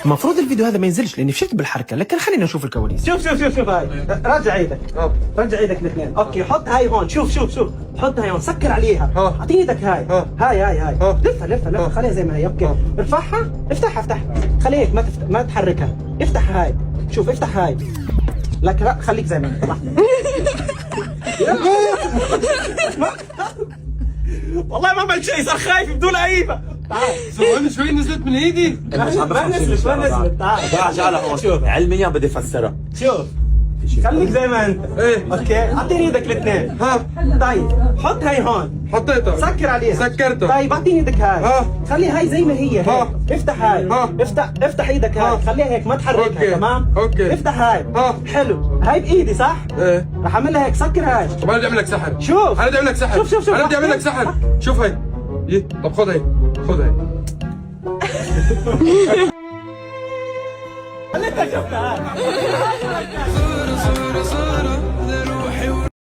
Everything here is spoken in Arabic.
المفروض الفيديو هذا ما ينزلش لاني فشلت بالحركه، لكن خلينا نشوف الكواليس. شوف هاي، رجع ايدك. رجع ايدك الاثنين. اوكي، حط هاي هون. شوف حط هاي هون، سكر عليها. اعطيني ايدك هاي. هاي لفها خليها زي ما هي. اوكي، ارفعها، افتحها خليها هيك، ما تحركها. افتح هاي، شوف افتح هاي. لك لا، خليك زي ما انت. والله ما عملت شيء، صار خايف بدون عيبه. تعال ثواني شوي، نزلت من ايدي. ما نزلت. تعال هون. شوف علميا بدي افسرها. شوف خليك زي ما انت. ايه اوكي، اعطيني ايدك الاثنين. طيب حط هاي هون، حطيتها. سكر عليها. سكرتها. طيب اعطيني ايدك هاي. خلي هاي زي ما هي هيك. افتح هاي. افتح ايدك هاي. خليها هيك، ما تحركها. أوكي. تمام. أوكي. افتح هاي. حلو، هاي بايدي صح؟ ايه. رح اعملها هيك، سكر هاي. طب انا بدي اعمل لك سحر. شوف. انا بدي اعمل لك سحر. شوف. انا بدي اعمل لك سحر. شوف هي. طب خذ هي. خليتها شفتها هاي.